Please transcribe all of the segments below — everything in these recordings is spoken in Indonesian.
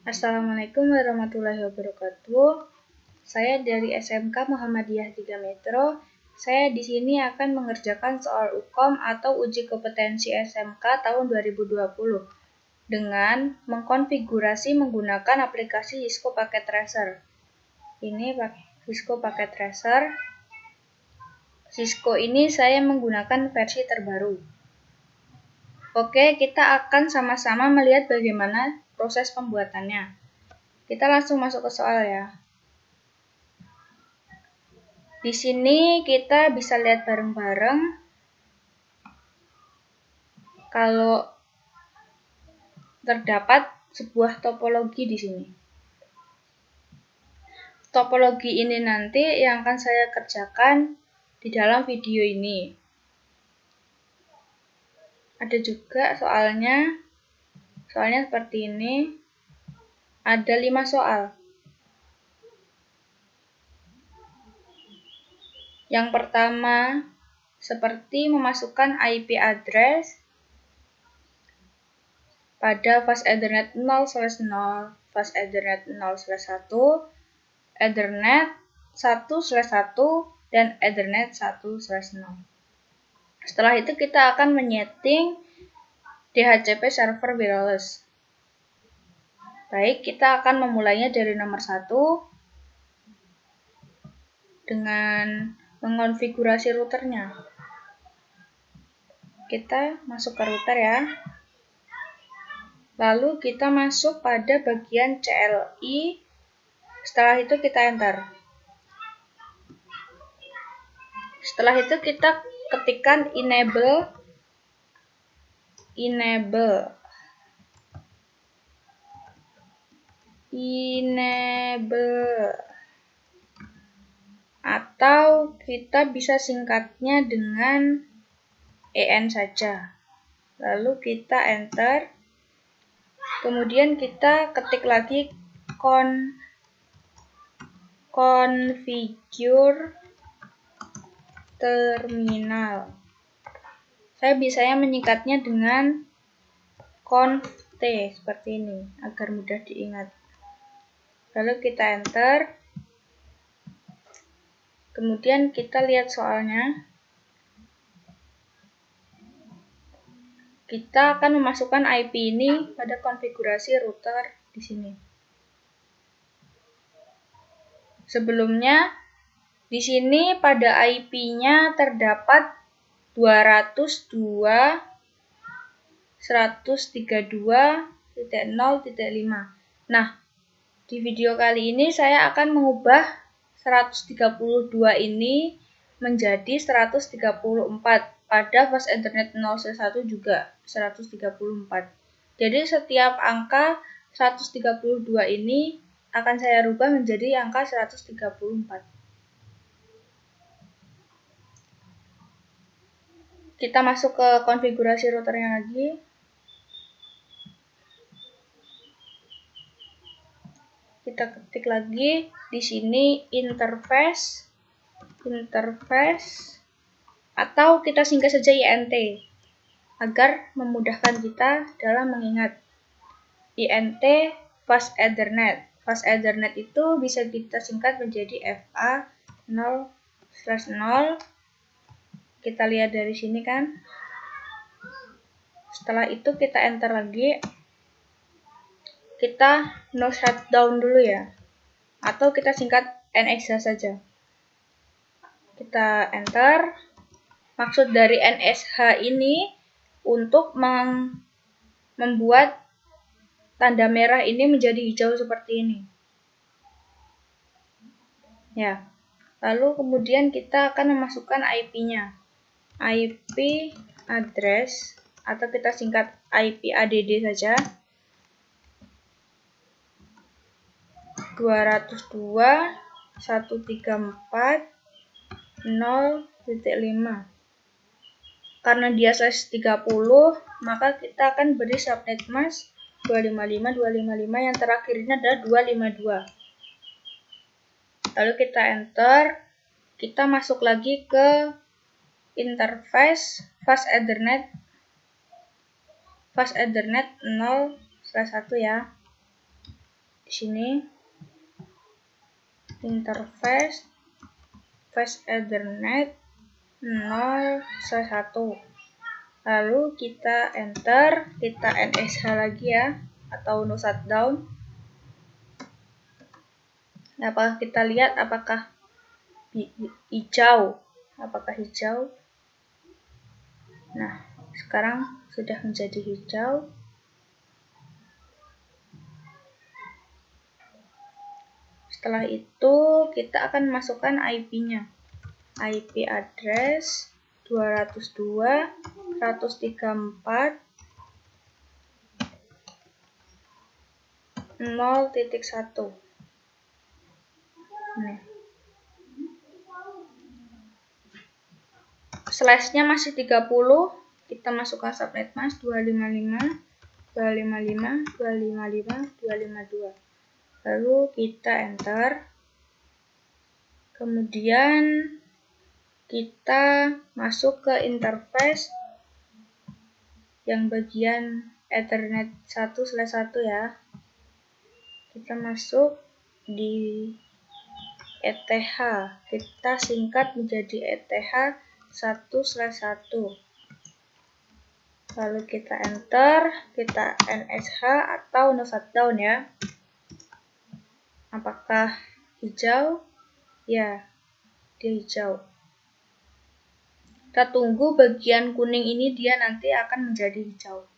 Assalamualaikum warahmatullahi wabarakatuh. Saya dari SMK Muhammadiyah 3 Metro. Saya di sini akan mengerjakan soal UKOM atau uji kompetensi SMK tahun 2020 dengan mengkonfigurasi menggunakan aplikasi Cisco Packet Tracer. Ini pakai Cisco Packet Tracer. Cisco ini saya menggunakan versi terbaru. Oke, kita akan sama-sama melihat bagaimana proses pembuatannya. Kita langsung masuk ke soal ya. Di sini kita bisa lihat bareng-bareng kalau terdapat sebuah topologi di sini. Topologi ini nanti yang akan saya kerjakan di dalam video ini. Ada juga soalnya seperti ini. Ada 5 soal. Yang pertama, seperti memasukkan IP address pada fast Ethernet 0/0, fast Ethernet 0/1, Ethernet 1/1, dan Ethernet 1/0. Setelah itu kita akan menyeting DHCP server wireless. Baik, kita akan memulainya dari nomor 1 dengan mengonfigurasi routernya. Kita masuk ke router ya. Lalu kita masuk pada bagian CLI. Setelah itu kita enter. Setelah itu kita ketikkan enable atau kita bisa singkatnya dengan EN saja. Lalu kita enter. Kemudian kita ketik lagi configure terminal. Saya biasanya menyingkatnya dengan conft seperti ini agar mudah diingat. Lalu kita enter. Kemudian kita lihat soalnya. Kita akan memasukkan IP ini pada konfigurasi router di sini. Sebelumnya, di sini pada IP-nya terdapat 202.132.0.5. Nah, di video kali ini saya akan mengubah 132 ini menjadi 134 pada fast Ethernet 0/1 juga 134. Jadi setiap angka 132 ini akan saya rubah menjadi angka 134. Kita masuk ke konfigurasi routernya lagi. Kita ketik lagi di sini interface atau kita singkat saja INT agar memudahkan kita dalam mengingat. INT fast Ethernet. Fast Ethernet itu bisa kita singkat menjadi FA 0/0. Kita lihat dari sini kan. Setelah itu kita enter lagi. Kita no shutdown dulu ya. Atau kita singkat NSH saja. Kita enter. Maksud dari NSH ini untuk membuat tanda merah ini menjadi hijau seperti ini. Ya. Lalu kemudian kita akan memasukkan IP-nya. IP address atau kita singkat IP ADD saja. 202.134.0.5. Karena dia slash 30, maka kita akan beri subnet mask 255.255 yang terakhir ini adalah 252. Lalu kita enter. Kita masuk lagi ke interface fast Ethernet 0/1 ya. di sini interface Ethernet 0/1. Lalu kita enter, kita NSH lagi ya, atau no shutdown. Nah, apakah kita lihat apakah hijau? Apakah hijau? Nah, sekarang sudah menjadi hijau. Setelah itu kita akan masukkan IP-nya. IP address 202.134.0.1. Nih. Slash-nya masih 30, kita masukkan subnet mask 255.255.255.252. Lalu kita enter. Kemudian kita masuk ke interface yang bagian Ethernet 1/1 ya. Kita masuk di ETH. Kita singkat menjadi ETH 1/1. Lalu kita enter, kita NSH atau no shutdown ya. Apakah hijau? Ya, dia hijau. Kita tunggu bagian kuning ini dia nanti akan menjadi hijau.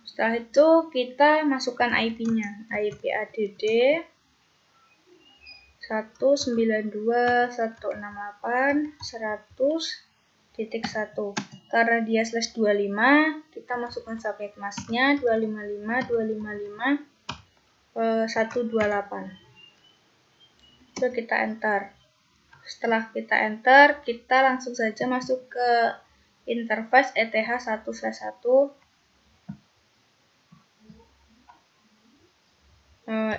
Setelah itu kita masukkan IP-nya. IP add 192.168.100.1. Karena dia /25, kita masukkan subnet mask-nya 255.255.128. Lalu kita enter. Setelah kita enter, kita langsung saja masuk ke interface ETH 1/1.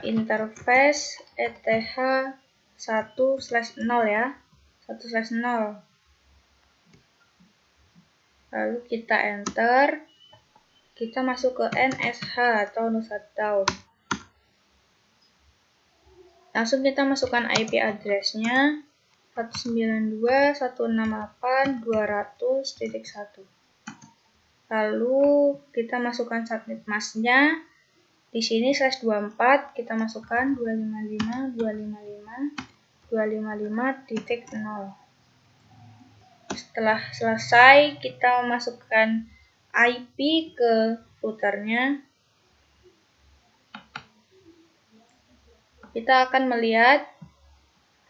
Interface ETH 1/0 ya, 1/0. Lalu kita enter, kita masuk ke NSH atau no shutdown. Langsung kita masukkan IP address-nya 192.168.200.1. Lalu kita masukkan subnet mask-nya. Di sini /24 kita masukkan 255.255.255.0. Setelah selesai, kita masukkan IP ke routernya. Kita akan melihat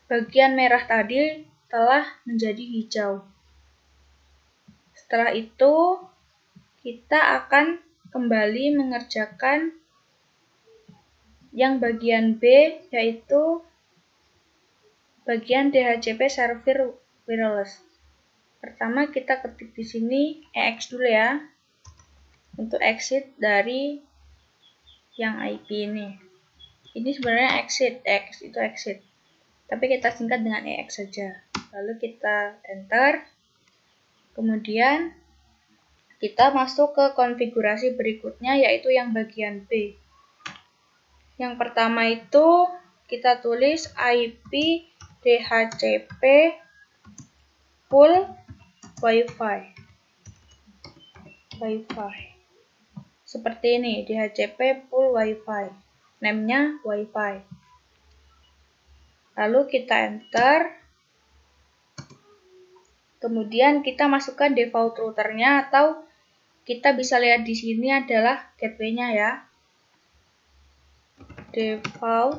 bagian merah tadi telah menjadi hijau. Setelah itu, kita akan kembali mengerjakan yang bagian B, yaitu bagian DHCP server wireless. Pertama kita ketik di sini EX dulu ya, untuk exit dari yang IP ini. Ini sebenarnya exit, X itu exit, tapi kita singkat dengan EX saja. Lalu kita enter. Kemudian kita masuk ke konfigurasi berikutnya, yaitu yang bagian B. Yang pertama itu kita tulis IP DHCP full Wi-Fi. Seperti ini, DHCP full Wi-Fi. Name-nya Wi-Fi. Lalu kita enter. Kemudian kita masukkan default routernya, atau kita bisa lihat di sini adalah gateway-nya ya. Default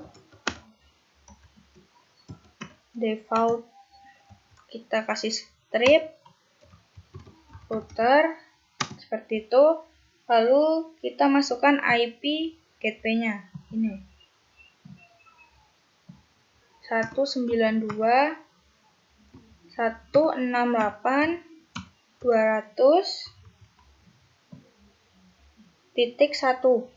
kita kasih strip router seperti itu. Lalu kita masukkan IP gateway-nya ini 192.168.200.1.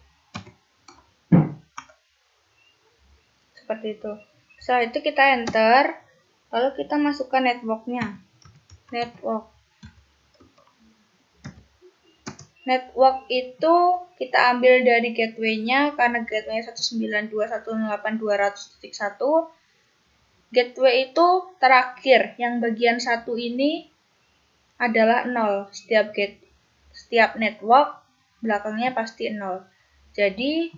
Seperti itu. Setelah itu kita enter, lalu kita masukkan network-nya. Network Network itu kita ambil dari gateway-nya, karena gateway 192.168.200.1. Gateway itu terakhir, yang bagian satu ini adalah 0. Setiap network belakangnya pasti 0. Jadi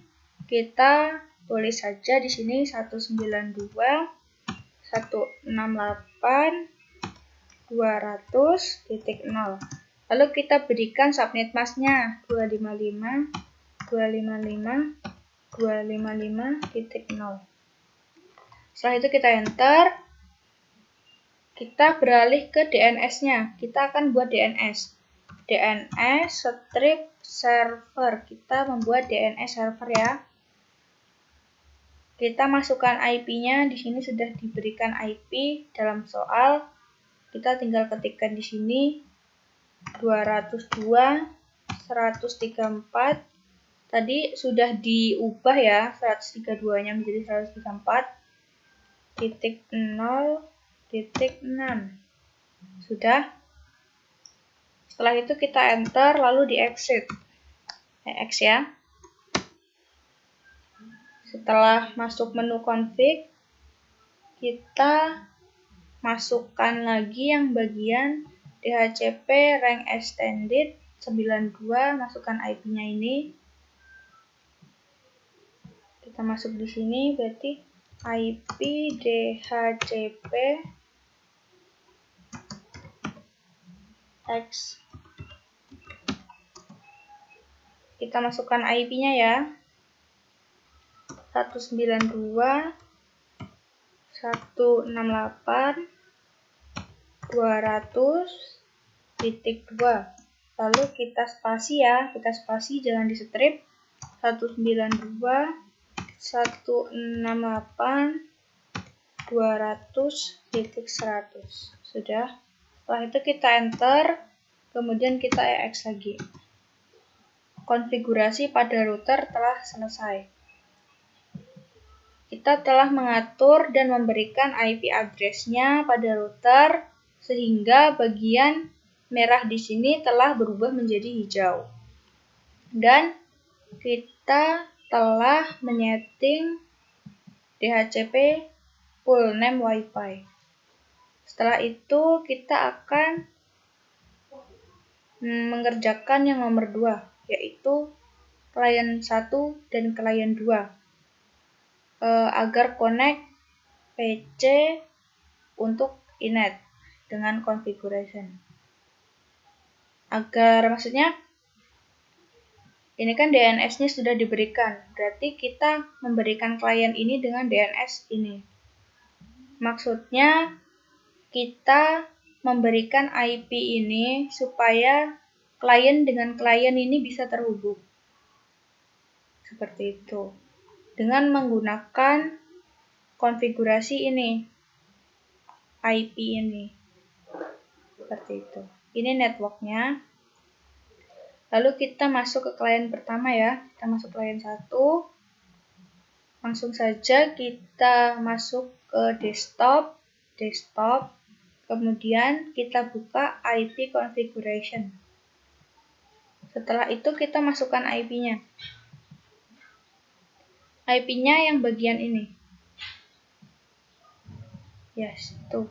kita tulis saja di sini 192.168.200.0. Lalu kita berikan subnet mask-nya 255.255.255.0. Setelah itu kita enter. Kita beralih ke DNS-nya. Kita akan buat DNS. DNS strip server. Kita membuat DNS server ya. Kita masukkan IP-nya. Di sini sudah diberikan IP dalam soal. Kita tinggal ketikkan di sini 202.134. Tadi sudah diubah ya, 132-nya menjadi 134.0.6. Sudah. Setelah itu kita enter, lalu di exit. X ya. Setelah masuk menu config, kita masukkan lagi yang bagian DHCP rank extended 92, masukkan IP-nya ini. Kita masuk di sini, berarti IP DHCP X. Kita masukkan IP-nya ya. 192.168.200.2. Lalu kita spasi ya, jangan di strip. 192.168.200.100. Sudah. Setelah itu kita enter, kemudian kita EX lagi. Konfigurasi pada router telah selesai. Kita telah mengatur dan memberikan IP address-nya pada router, sehingga bagian merah di sini telah berubah menjadi hijau. Dan kita telah menyeting DHCP full name Wi-Fi. Setelah itu kita akan mengerjakan yang nomor 2, yaitu klien 1 dan klien 2. Agar connect PC untuk iNet dengan configuration. Maksudnya ini kan DNS-nya sudah diberikan, berarti kita memberikan klien ini dengan DNS ini. Maksudnya kita memberikan IP ini supaya klien dengan klien ini bisa terhubung. Seperti itu. Dengan menggunakan konfigurasi ini, IP ini. Seperti itu. Ini networknya. Lalu kita masuk ke klien pertama ya. Kita masuk klien 1. Langsung saja kita masuk ke desktop. Kemudian kita buka IP configuration. Setelah itu kita masukkan IP-nya. IP-nya yang bagian ini. Yes, tuh.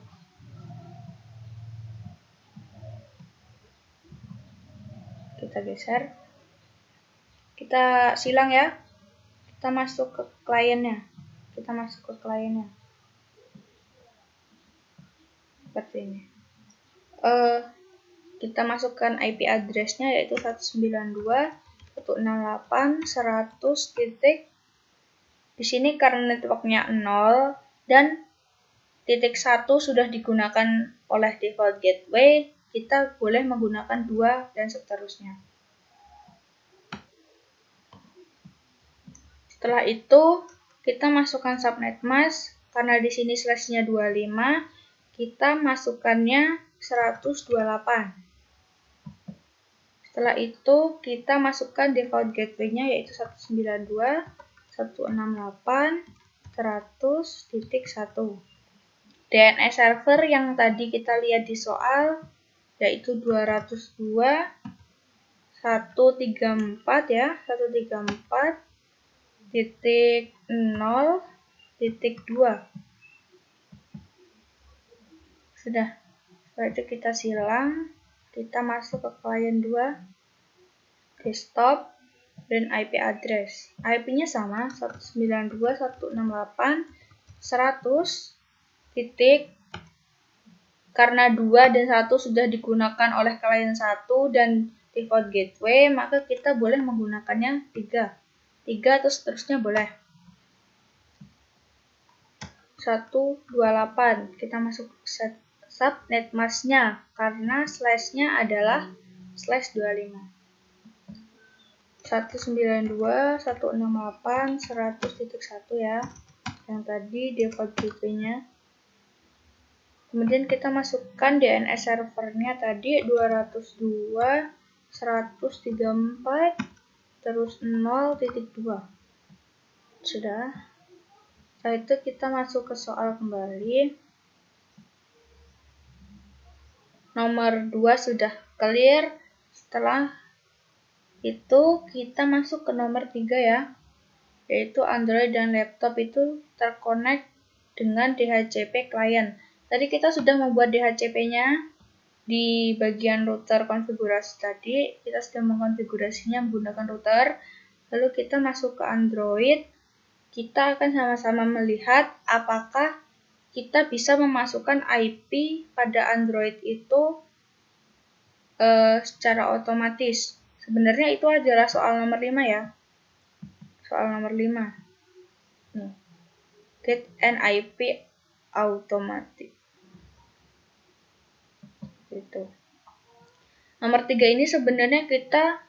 Kita geser. Kita silang ya. Kita masuk ke kliennya. Seperti ini. Kita masukkan IP address-nya yaitu 192.168.100. Di sini karena networknya 0 dan titik 1 sudah digunakan oleh default gateway, kita boleh menggunakan 2 dan seterusnya. Setelah itu kita masukkan subnet mask, karena di sini slash-nya 25, kita masukkannya 128. Setelah itu kita masukkan default gateway-nya yaitu 192.168.100.1. DNS server yang tadi kita lihat di soal yaitu 202.168.200.1. 134 ya, 134.0.2. Sudah. Setelah itu kita silang, kita masuk ke klien 2, desktop, dan IP address. IP-nya sama, 192.168.100. Karena 2 dan 1 sudah digunakan oleh klien 1 dan default gateway, maka kita boleh menggunakannya 3 atau seterusnya boleh. 128, kita masuk subnet mask-nya karena slash-nya adalah /25. 192.168.100.1 ya, yang tadi default gateway-nya. Kemudian kita masukkan DNS servernya tadi 202.134 terus 0.2. Sudah. Setelah itu kita masuk ke soal kembali. Nomor 2 sudah clear. Setelah itu kita masuk ke nomor 3 ya, yaitu Android dan laptop itu terkonek dengan DHCP client. Tadi kita sudah membuat DHCP-nya di bagian router konfigurasi tadi. Kita sudah mengkonfigurasinya menggunakan router. Lalu kita masuk ke Android. Kita akan sama-sama melihat apakah kita bisa memasukkan IP pada Android itu secara otomatis. Sebenarnya itu adalah soal nomor 5 ya. Soal nomor 5. Nih. Get an IP automatic. Itu. Nomor 3 ini sebenarnya kita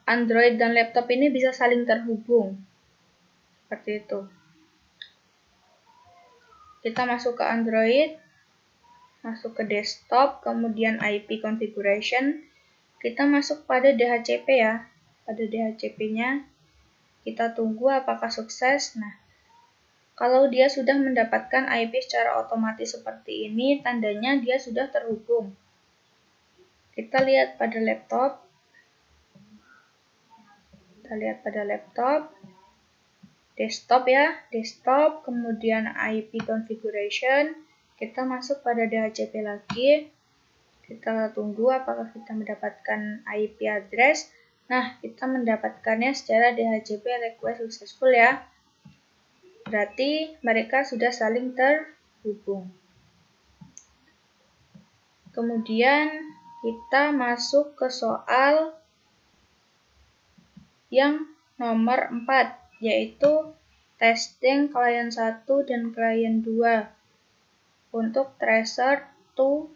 Android dan laptop ini bisa saling terhubung. Seperti itu. Kita masuk ke Android, masuk ke desktop, kemudian IP configuration. Kita masuk pada DHCP ya. Pada DHCP-nya kita tunggu apakah sukses. Nah, kalau dia sudah mendapatkan IP secara otomatis seperti ini, tandanya dia sudah terhubung. Kita lihat pada laptop. Desktop ya, desktop, kemudian IP configuration. Kita masuk pada DHCP lagi. Kita tunggu apakah kita mendapatkan IP address. Nah, kita mendapatkannya secara DHCP request successful ya. Berarti mereka sudah saling terhubung. Kemudian kita masuk ke soal yang nomor 4, yaitu testing klien 1 dan klien 2 untuk tracer to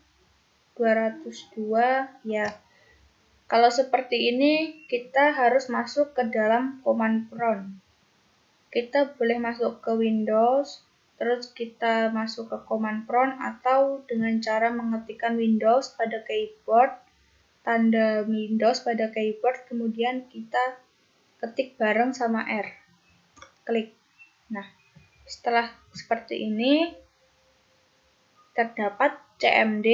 202 ya. Kalau seperti ini kita harus masuk ke dalam command prompt. Kita boleh masuk ke Windows, terus kita masuk ke command prompt atau dengan cara mengetikkan Windows pada keyboard, tanda Windows pada keyboard, kemudian kita ketik bareng sama R. Klik. Nah, setelah seperti ini terdapat CMD,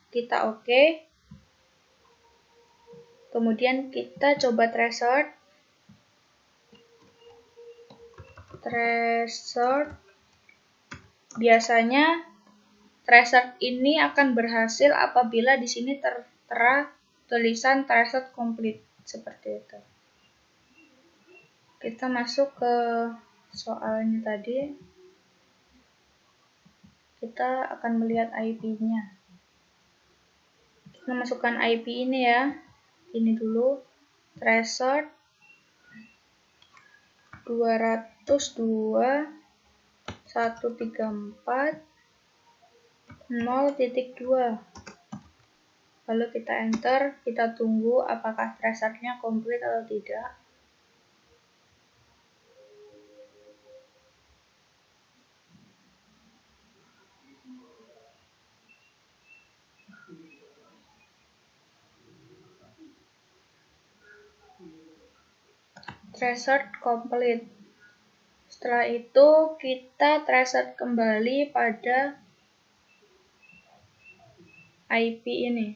kita oke. Kemudian kita coba tracer. Biasanya tracer ini akan berhasil apabila di sini tertera tulisan tracer complete seperti itu. Kita masuk ke soalnya tadi. Kita akan melihat IP-nya. Kita masukkan IP ini ya. Ini dulu, tracer 202.134.0.2. Lalu kita enter, kita tunggu apakah tracernya komplit atau tidak. Tracer complete. Setelah itu kita tracer kembali pada IP ini.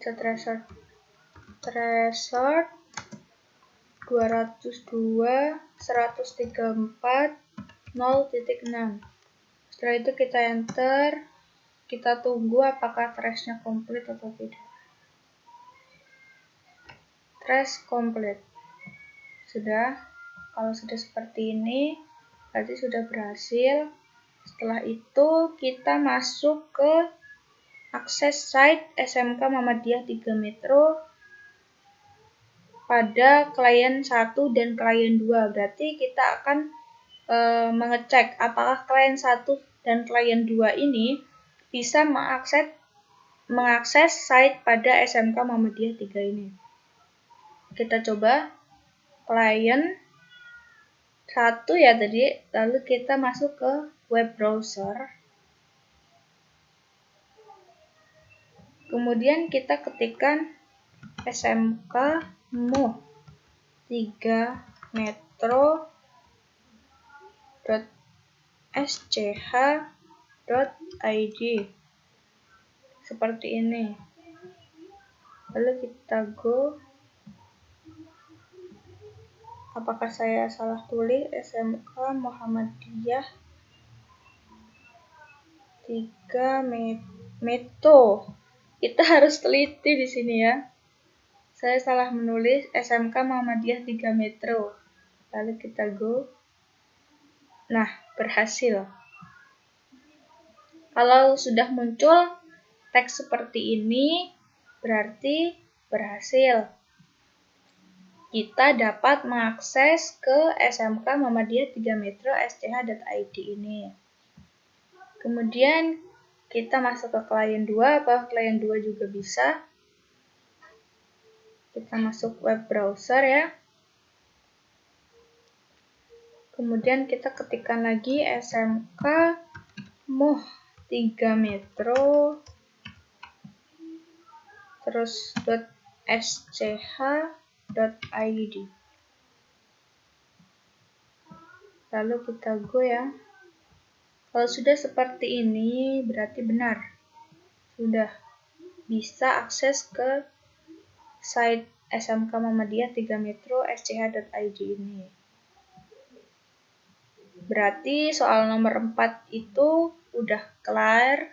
Kita threshold 202 134 0.6. Setelah itu kita enter, kita tunggu apakah thresh-nya komplit atau tidak. Thresh komplit. Sudah. Kalau sudah seperti ini, berarti sudah berhasil. Setelah itu kita masuk ke akses site SMK Muhammadiyah 3 Metro pada klien 1 dan klien 2. Berarti kita akan mengecek apakah klien 1 dan klien 2 ini bisa mengakses site pada SMK Muhammadiyah 3 ini. Kita coba klien 1 ya tadi, lalu kita masuk ke web browser. Kemudian kita ketikkan SMK Mu 3 metro.sch.id seperti ini. Lalu kita go. Apakah saya salah tulis? SMK Muhammadiyah 3 Metro. Kita harus teliti di sini ya. Saya salah menulis SMK Muhammadiyah 3 Metro. Lalu kita go. Nah, berhasil. Kalau sudah muncul teks seperti ini, berarti berhasil. Kita dapat mengakses ke SMK Muhammadiyah 3 Metro sch.id ini. Kemudian kita masuk ke klien 2, apakah klien 2 juga bisa? Kita masuk web browser ya. Kemudian kita ketikkan lagi SMK Muh 3 Metro terus .sch.id. Lalu kita go ya. Kalau sudah seperti ini berarti benar. Sudah bisa akses ke site SMK Muhammadiyah 3 Metro sch.id ini. Berarti soal nomor 4 itu udah clear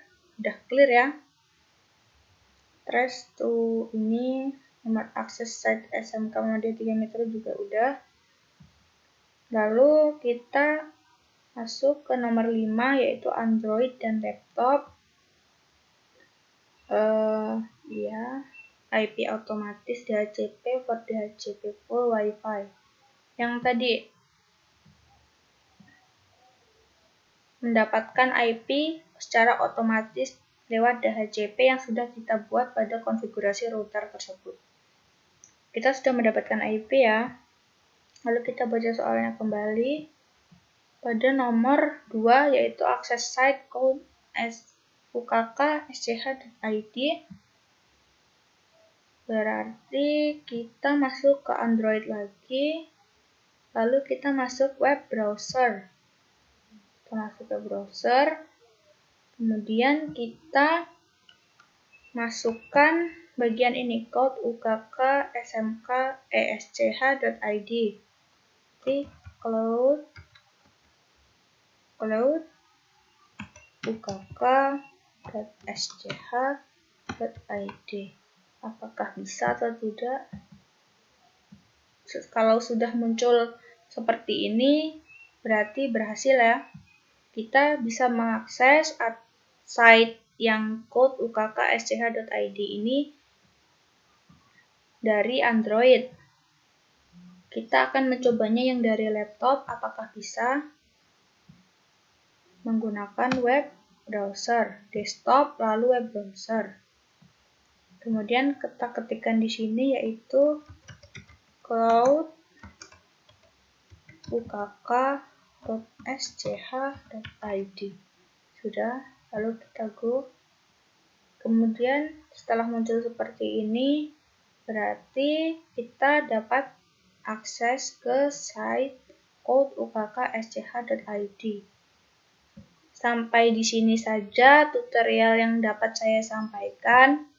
ya. Terus tuh ini nomor akses site SMK Muhammadiyah 3 Metro juga udah. Lalu kita masuk ke nomor 5 yaitu Android dan laptop. IP otomatis DHCP for DHCP full Wi-Fi. Yang tadi mendapatkan IP secara otomatis lewat DHCP yang sudah kita buat pada konfigurasi router tersebut. Kita sudah mendapatkan IP ya. Lalu kita baca soalnya kembali. Pada nomor 2 yaitu akses site code ukk.sch.id. Berarti kita masuk ke Android lagi. Lalu kita masuk web browser. Kita masuk ke browser. Kemudian kita masukkan bagian ini code ukk smk esc.id. Jadi cloud ukk.sch.id. Apakah bisa atau tidak? Kalau sudah muncul seperti ini berarti berhasil ya. Kita bisa mengakses site yang code ukk.sch.id ini dari Android. Kita akan mencobanya yang dari laptop, apakah bisa menggunakan web browser, desktop lalu web browser. Kemudian kita ketikkan di sini yaitu cloud ukk.sch.id. Sudah, lalu kita go. Kemudian setelah muncul seperti ini, berarti kita dapat akses ke site code ukk.sch.id. Sampai di sini saja tutorial yang dapat saya sampaikan.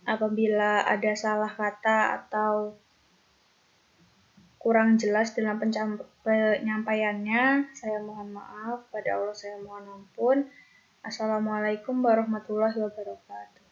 Apabila ada salah kata atau kurang jelas dalam penyampaiannya, saya mohon maaf. Pada Allah saya mohon ampun. Assalamualaikum warahmatullahi wabarakatuh.